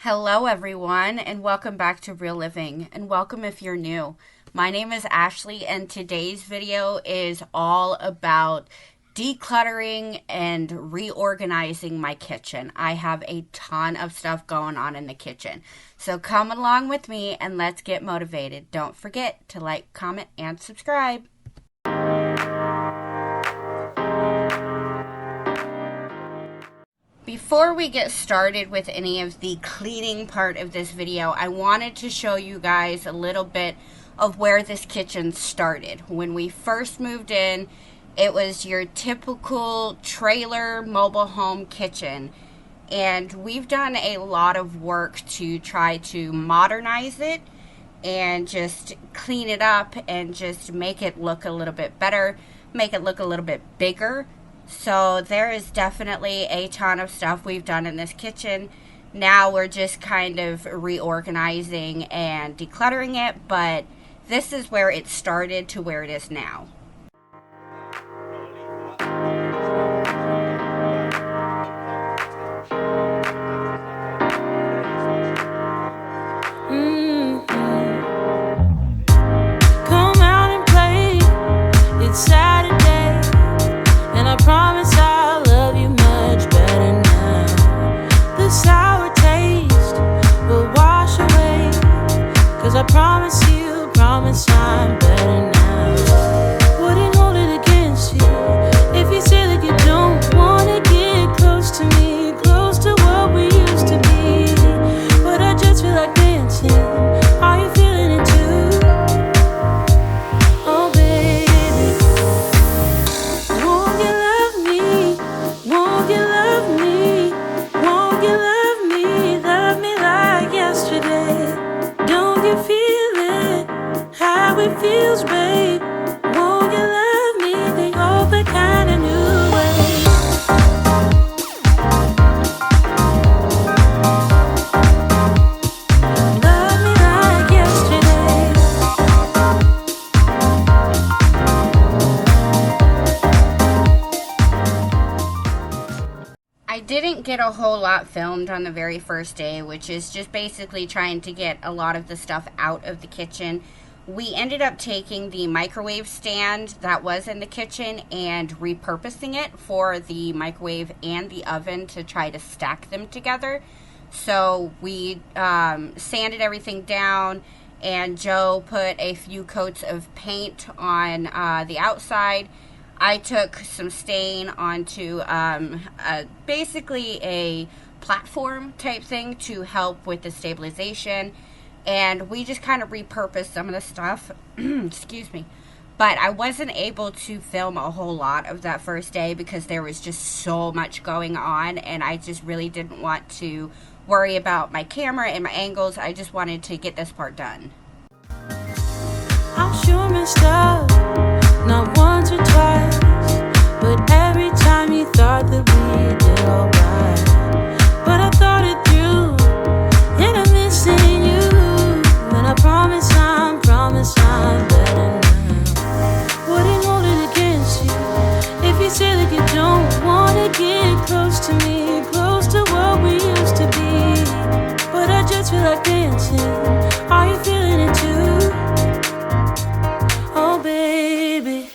Hello, everyone, and welcome back to Real Living, and welcome if you're new. My name is Ashley, and today's video is all about decluttering and reorganizing my kitchen. I have a ton of stuff going on in the kitchen, so come along with me and let's get motivated. Don't forget to like, comment, and subscribe. Before we get started with any of the cleaning part of this video, I wanted to show you guys a little bit of where this kitchen started. When we first moved in, it was your typical trailer mobile home kitchen. And we've done a lot of work to try to modernize it and just clean it up and just make it look a little bit better, make it look a little bit bigger. So there is definitely a ton of stuff we've done in this kitchen. Now we're just kind of reorganizing and decluttering it, but this is where it started to where it is now. Come out and play. It's Saturday. I promise I'll love you much better now. The sour taste will wash away. 'Cause I promise I'm better now. Wouldn't hold it against you if you say that you don't wanna get close to me, close to what we used to be. But I just feel like dancing. Are you feeling it too? Oh baby, won't you love me? Won't you love me? Won't you love me? Love me like yesterday. Don't you feel it? How it feels, babe. Won't you love me the old kind of new way? Love me like yesterday. I didn't get a whole lot filmed on the very first day, which is just basically trying to get a lot of the stuff out of the kitchen. We ended up taking the microwave stand that was in the kitchen and repurposing it for the microwave and the oven to try to stack them together. So we sanded everything down, and Joe put a few coats of paint on the outside. I took some stain onto basically a platform type thing to help with the stabilization, and we just kind of repurposed some of the stuff. Excuse me. But I wasn't able to film a whole lot of that first day because there was just so much going on, and I just really didn't want to worry about my camera and my angles. I just wanted to get this part done. I'm sure messed up, not once or twice, but every time you thought that we did alright. But I thought it through, and I'm missing you. And I promise I'm better now. Wouldn't hold it against you if you say that you don't wanna get close to me, close to what we used to be. But I just feel like dancing. Are you feeling it too? Oh baby,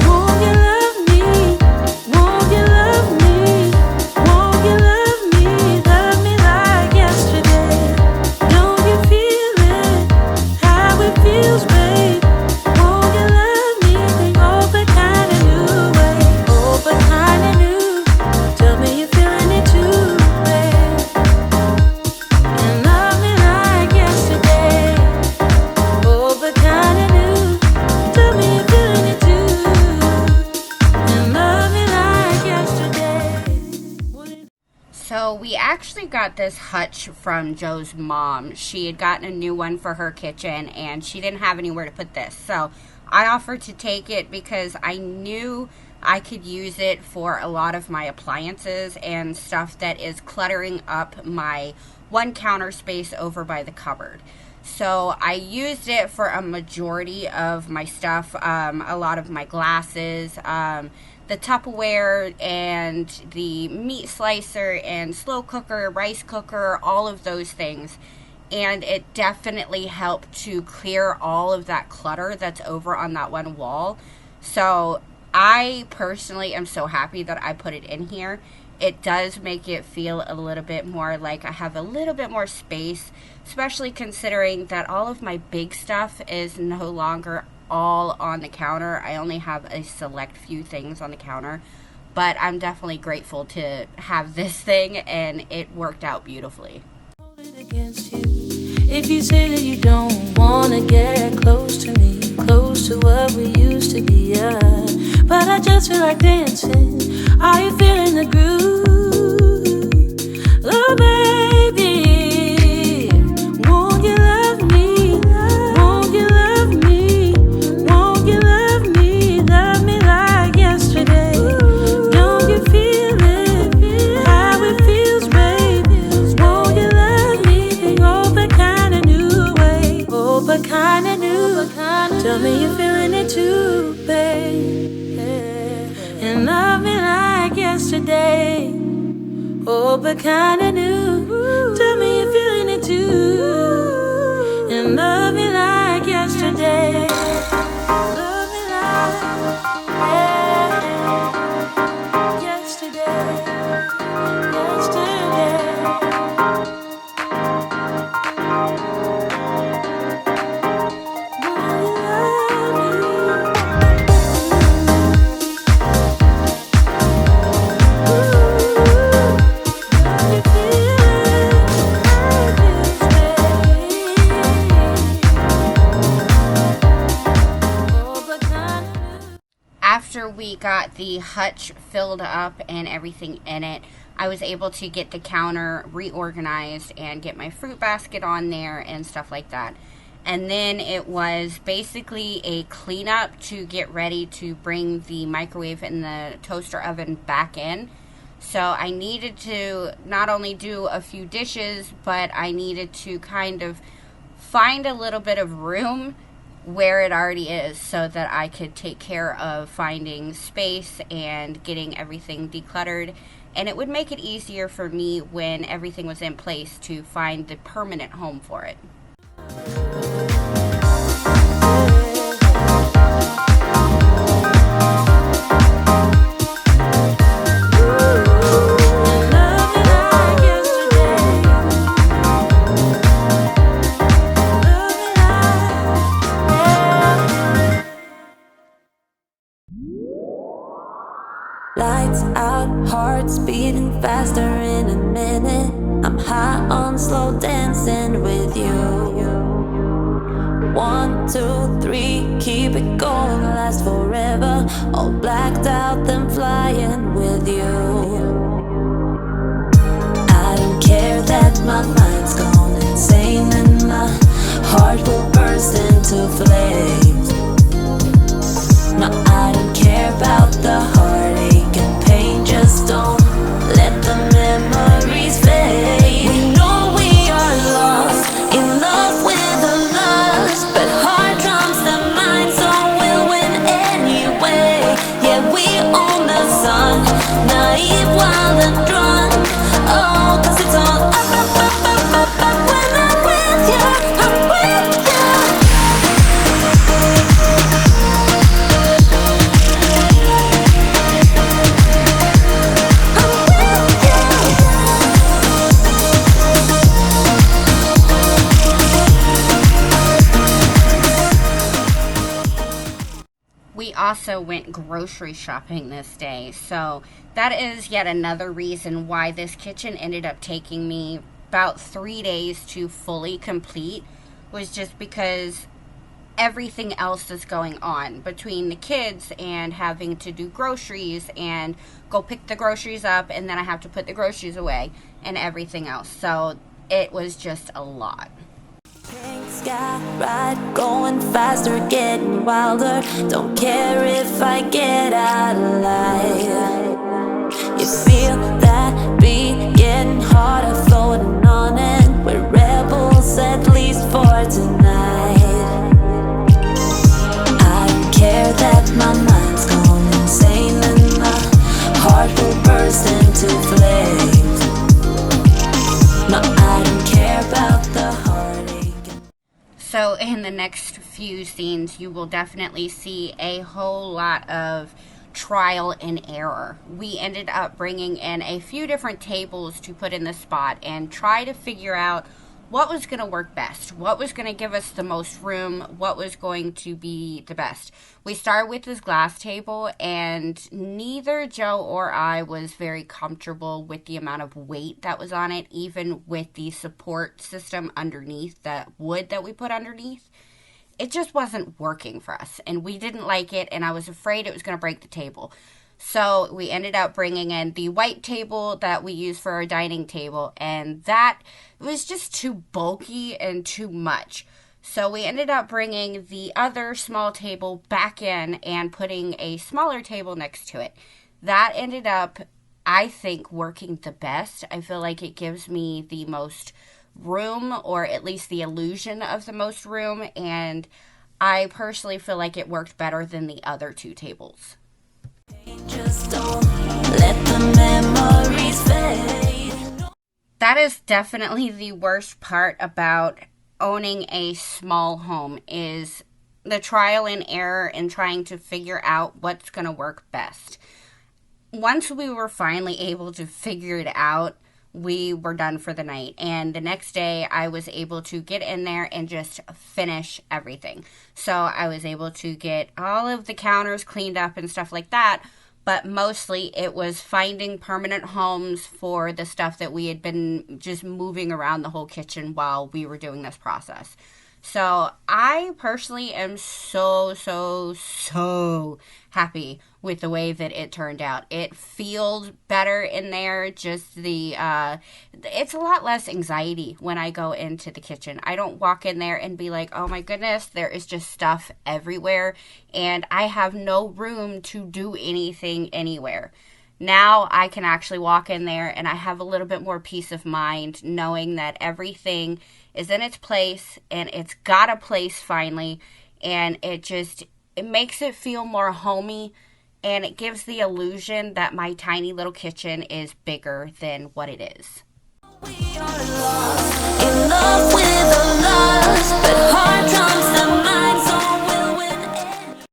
won't you love me? Won't you love me? Won't you love me? Love me like yesterday. Don't you feel it? How it feels, babe. Won't you love me the old but kinda new way? Old but kinda new. Tell me you're feeling it too, babe. And love me like yesterday. Old but kinda new. Tell me you're feeling it too. And love me like yesterday. So we actually got this Hutch from Joe's mom. She had gotten a new one for her kitchen, and she didn't have anywhere to put this. So I offered to take it because I knew I could use it for a lot of my appliances and stuff that is cluttering up my one counter space over by the cupboard. So I used it for a majority of my stuff, a lot of my glasses, the Tupperware and the meat slicer and slow cooker, rice cooker, all of those things. And it definitely helped to clear all of that clutter that's over on that one wall. So I personally am so happy that I put it in here. It does make it feel a little bit more like I have a little bit more space, especially considering that all of my big stuff is no longer all on the counter. I only have a select few things on the counter, but I'm definitely grateful to have this thing, and it worked out beautifully. Against you. If you say that you don't wanna get close to me, close to what we used to be, yeah. But I just feel like dancing. Are you feeling the groove? Oh baby, won't you love me? Won't you love me? Won't you love me? Love me like yesterday. Don't you feel it? How it feels, baby. Won't you love me? Oh, but kinda new way. Oh, but kinda new. Tell me you're feeling it too, babe. And love me like yesterday. Oh, but kinda new. Tell me you're feeling it too. And love me like yesterday. Love me like yesterday. Yesterday. After we got the hutch filled up and everything in it, I was able to get the counter reorganized and get my fruit basket on there and stuff like that. And then it was basically a cleanup to get ready to bring the microwave and the toaster oven back in. So I needed to not only do a few dishes, but I needed to kind of find a little bit of room where it already is so that I could take care of finding space and getting everything decluttered. And it would make it easier for me when everything was in place to find the permanent home for it. Lights out, hearts beating faster in a minute. I'm high on slow dancing with you. 1, 2, 3, keep it going, last forever. All blacked out, then flying with you. I don't care that my mind's gone insane and my heart will burst into flames. No, I don't care about the heartache and pain. Just don't let the memories fade. We know we are lost, in love with the lust, but heart trumps the mind, so we'll win anyway. Yeah, we own the sun, naive, wild and drunk. Oh, 'cause it's all up, up, up, up, up, up. When I'm with you, I'm with you. We also went grocery shopping this day, so that is yet another reason why this kitchen ended up taking me about 3 days to fully complete, was just because everything else that's going on between the kids and having to do groceries and go pick the groceries up, and then I have to put the groceries away and everything else. So it was just a lot. Pink sky ride, going faster, getting wilder. Don't care if I get out alive. You feel that beat getting harder, floating on it. We're rebels, at least for tonight. I don't care that my mind's gone insane and No, I don't care about the heartache. So in the next few scenes, you will definitely see a whole lot of trial and error. We ended up bringing in a few different tables to put in the spot and try to figure out what was going to work best, what was going to give us the most room, what was going to be the best. We started with this glass table, and neither Joe or I was very comfortable with the amount of weight that was on it, even with the support system underneath, that wood that we put underneath. It just wasn't working for us, and we didn't like it, and I was afraid it was going to break the table. So we ended up bringing in the white table that we use for our dining table, and that was just too bulky and too much. So we ended up bringing the other small table back in and putting a smaller table next to it. That ended up, I think, working the best. I feel like it gives me the most room, or at least the illusion of the most room, and I personally feel like it worked better than the other two tables. Just don't let the memories fade. That is definitely the worst part about owning a small home, is the trial and error and trying to figure out what's going to work best. Once we were finally able to figure it out, we were done for the night. And the next day, I was able to get in there and just finish everything. So I was able to get all of the counters cleaned up and stuff like that. But mostly it was finding permanent homes for the stuff that we had been just moving around the whole kitchen while we were doing this process. So I personally am so happy with the way that it turned out. It feels better in there. Just it's a lot less anxiety when I go into the kitchen. I don't walk in there and be like, oh my goodness, there is just stuff everywhere, and I have no room to do anything anywhere. Now I can actually walk in there and I have a little bit more peace of mind knowing that everything is in its place and it's got a place finally, and it makes it feel more homey, and it gives the illusion that my tiny little kitchen is bigger than what it is. We are lost in love with the lost, but hard trumps the mind, so we'll win it.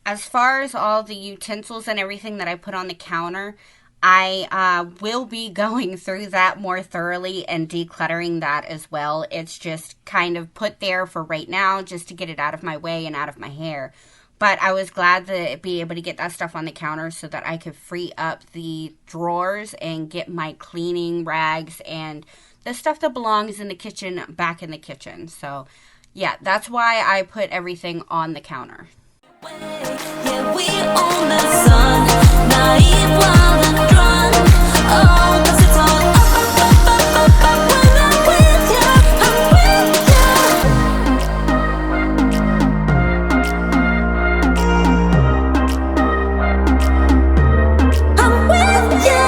As far as all the utensils and everything that I put on the counter, I will be going through that more thoroughly and decluttering that as well. It's just kind of put there for right now just to get it out of my way and out of my hair. But I was glad to be able to get that stuff on the counter so that I could free up the drawers and get my cleaning rags and the stuff that belongs in the kitchen back in the kitchen. So yeah, that's why I put everything on the counter. Yeah, we own the sun, naive, wild and drunk. Oh, 'cause it's all up when I'm with ya, I'm with ya. I'm with ya.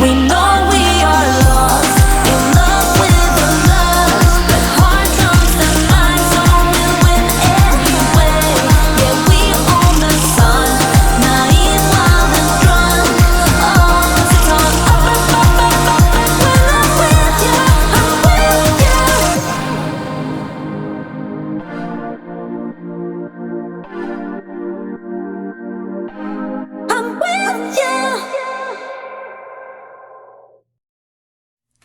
We know we are lost in love with the lust, but hard trumps the mind, so we'll win anyway. Yeah, we own the sun, naive, wild and drunk. Oh, 'cause it's all up when I'm with ya, I'm with ya. I'm with ya.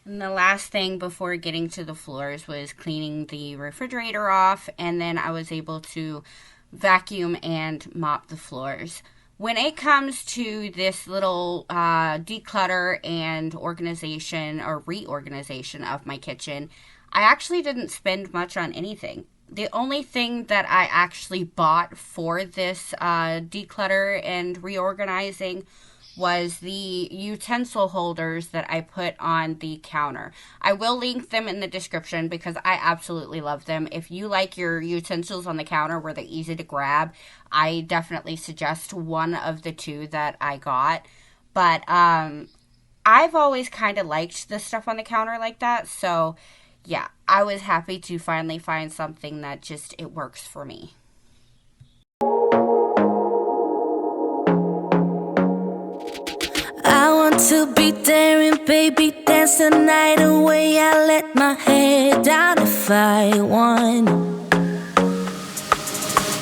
And the last thing before getting to the floors was cleaning the refrigerator off, and then I was able to vacuum and mop the floors. When it comes to this little declutter and organization or reorganization of my kitchen, I actually didn't spend much on anything. The only thing that I actually bought for this declutter and reorganizing was the utensil holders that I put on the counter. I will link them in the description because I absolutely love them. If you like your utensils on the counter where they're easy to grab, I definitely suggest one of the two that I got. But I've always kind of liked the stuff on the counter like that, so yeah, I was happy to finally find something that just, it works for me. to be daring, baby, dance the night away. I let my head down if I won.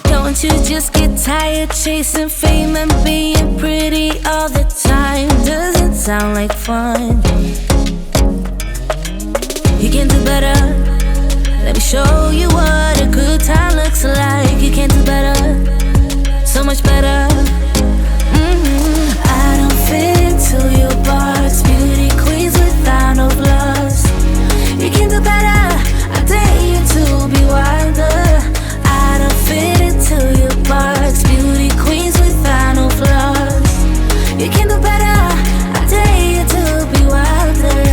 Don't you just get tired chasing fame and being pretty all the time? Doesn't sound like fun. You can do better. Let me show you what a good time looks like. You can do better, so much better. I don't fit into your box. Beauty queens without no flaws. You can do better. I dare you to be wilder. I don't fit into your box. Beauty queens without no flaws. You can do better. I dare you to be wilder.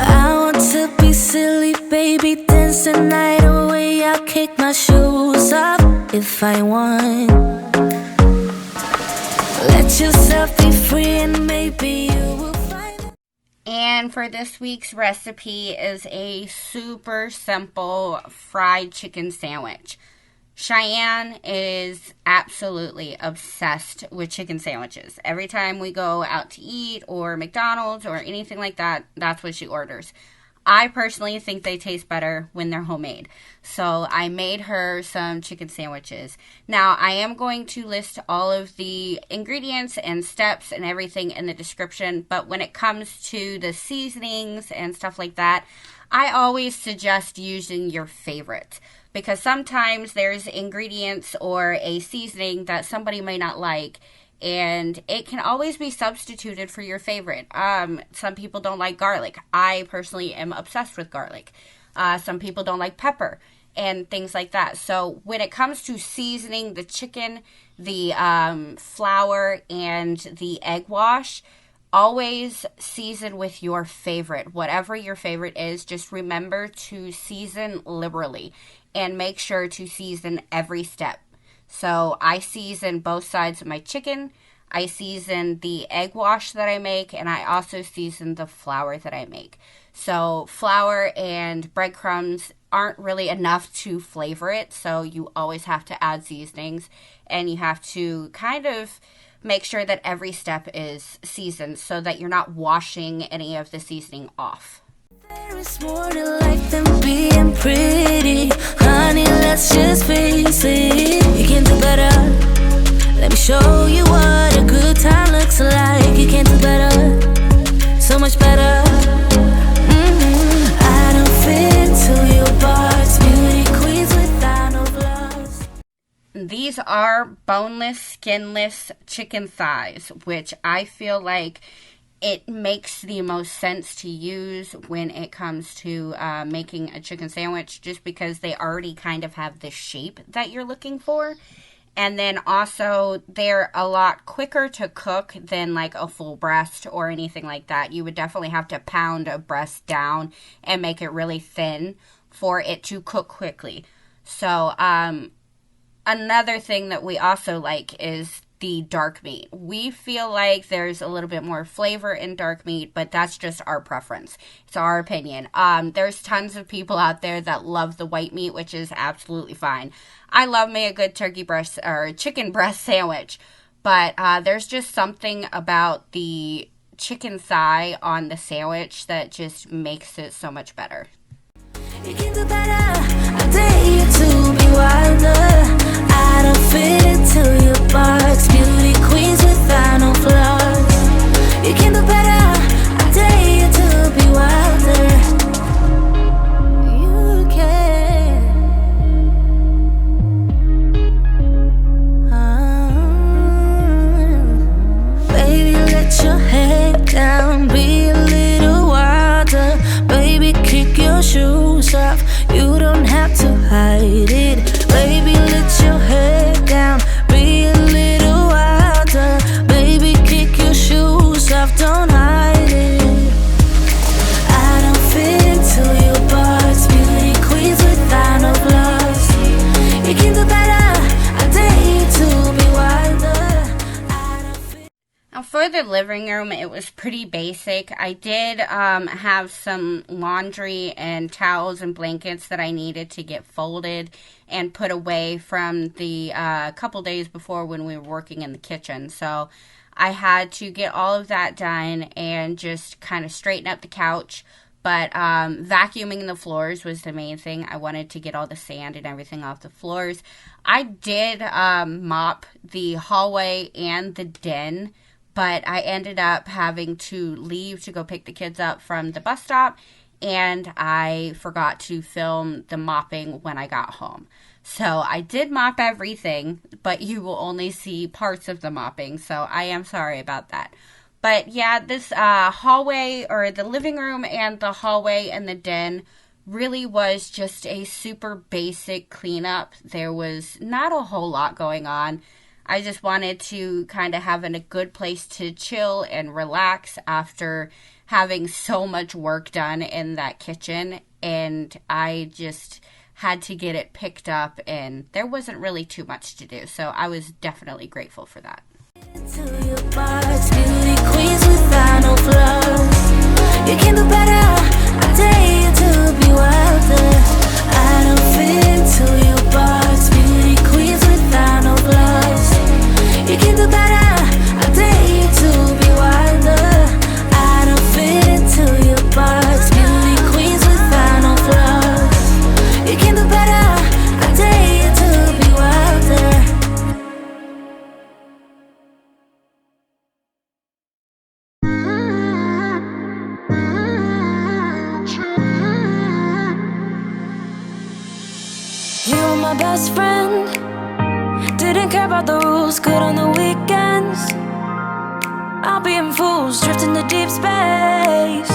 I want to be silly, baby, dance the night away. I'll kick my shoes off if I want. Let yourself be free and maybe you will find it. And for this week's recipe is a super simple fried chicken sandwich. Cheyenne is absolutely obsessed with chicken sandwiches. Every time we go out to eat or McDonald's or anything like that, that's what she orders. I personally think they taste better when they're homemade. So I made her some chicken sandwiches. Now, I am going to list all of the ingredients and steps and everything in the description. But when it comes to the seasonings and stuff like that, I always suggest using your favorite. Because sometimes there's ingredients or a seasoning that somebody may not like, and it can always be substituted for your favorite. Some people don't like garlic. I personally am obsessed with garlic. Some people don't like pepper and things like that. So when it comes to seasoning the chicken, the flour, and the egg wash, always season with your favorite. Whatever your favorite is, just remember to season liberally and make sure to season every step. So I season both sides of my chicken, I season the egg wash that I make, and I also season the flour that I make. So flour and breadcrumbs aren't really enough to flavor it, so you always have to add seasonings, and you have to kind of make sure that every step is seasoned so that you're not washing any of the seasoning off. There is more to life than being pretty. Honey, let's just face it. You can do better. Let me show you what a good time looks like. You can do better, so much better. I don't fit into your box. Beauty queens without no flaws. These are boneless, skinless chicken thighs, which I feel like it makes the most sense to use when it comes to making a chicken sandwich, just because they already kind of have the shape that you're looking for. And then also, they're a lot quicker to cook than like a full breast or anything like that. You would definitely have to pound a breast down and make it really thin for it to cook quickly. So, another thing that we also like is the dark meat. We feel like there's a little bit more flavor in dark meat, but that's just our preference. It's our opinion. There's tons of people out there that love the white meat, which is absolutely fine. I love me a good turkey breast or chicken breast sandwich, but there's just something about the chicken thigh on the sandwich that just makes it so much better. You can do better. I dare you to be wilder. I don't fit into your box. Beauty queens without no flaws. You can do better. I dare you to be wilder. You can. Baby, let your head down. Be a little wilder. Baby, kick your shoes off. You don't have to hide it. Baby, let your head down. Be a little wilder. Baby, kick your shoes off. Don't hide it. I don't fit into your box. Beauty queens without no flaws. You can do better. I dare you to be wilder. I don't fit. Now for the living room, it was pretty basic. I did have some laundry and towels and blankets that I needed to get folded and put away from the couple days before when we were working in the kitchen. So I had to get all of that done and just kind of straighten up the couch. But vacuuming the floors was the main thing. I wanted to get all the sand and everything off the floors. I did mop the hallway and the den, but I ended up having to leave to go pick the kids up from the bus stop, and I forgot to film the mopping when I got home. So I did mop everything, but you will only see parts of the mopping, so I am sorry about that. But yeah, this hallway, or the living room and the hallway and the den, really was just a super basic cleanup. There was not a whole lot going on. I just wanted to kind of have a good place to chill and relax after having so much work done in that kitchen. And I just had to get it picked up, and there wasn't really too much to do. So I was definitely grateful for that. To your parts, beauty queens without no flaws. You can do better, I dare you to be wilder. I don't fit into your parts, beauty queens without no flaws. You can do better, I dare you to be wilder. I don't fit into your parts, beauty queens without no flaws. You can do better, I dare you to be wilder. My best friend didn't care about the rules, good on the weekends. I'll be in fools, drifting to deep space.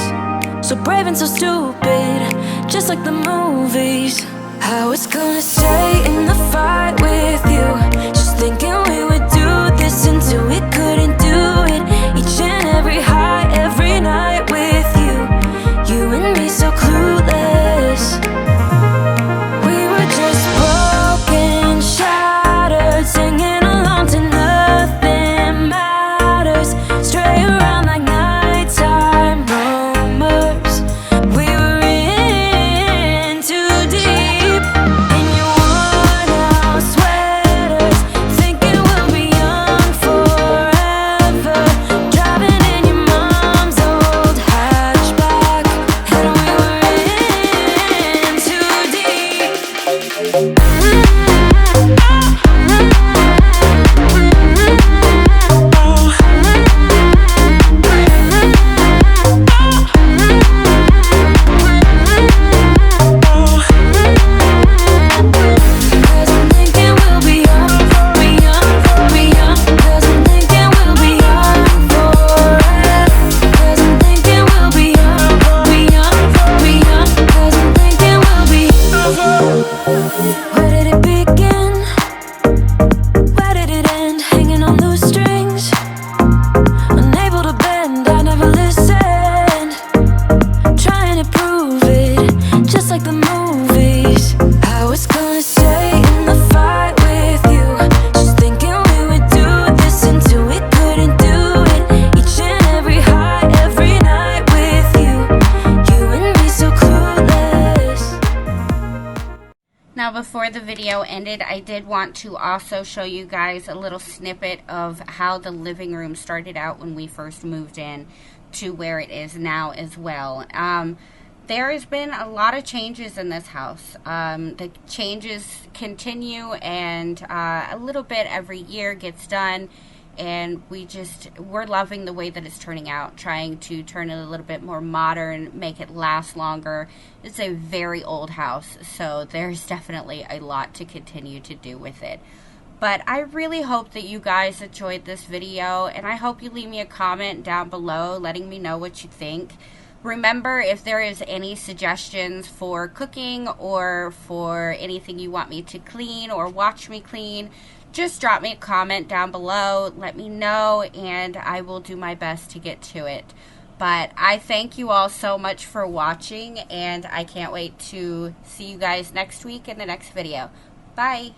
So brave and so stupid, just like the movies. I was gonna stay in the fight with you, just thinking we would do this until we couldn't do it. Each and every high, every night with you, you and me so clueless. Singing along to nothing matters, stray around like nighttime rumors. We were in too deep, in your worn-out sweaters, thinking we'll be young forever, driving in your mom's old hatchback, and we were in too deep. Where did it begin? Where did it end? Hanging on loose strings, unable to bend, I never listened. Trying to prove it, just like the movies. I was gonna stay in the fight with you, just thinking we would do this until we couldn't do it. Each and every high, every night with you, you and me so clueless. Now, before the video ended, I did want to also show you guys a little snippet of how the living room started out when we first moved in to where it is now as well. There has been a lot of changes in this house. The changes continue, and a little bit every year gets done, and we're loving the way that it's turning out, trying to turn it a little bit more modern, make it last longer. It's a very old house, so there's definitely a lot to continue to do with it. But I really hope that you guys enjoyed this video, and I hope you leave me a comment down below letting me know what you think. Remember, if there is any suggestions for cooking or for anything you want me to clean or watch me clean, just drop me a comment down below, let me know, and I will do my best to get to it. But I thank you all so much for watching, and I can't wait to see you guys next week in the next video. Bye!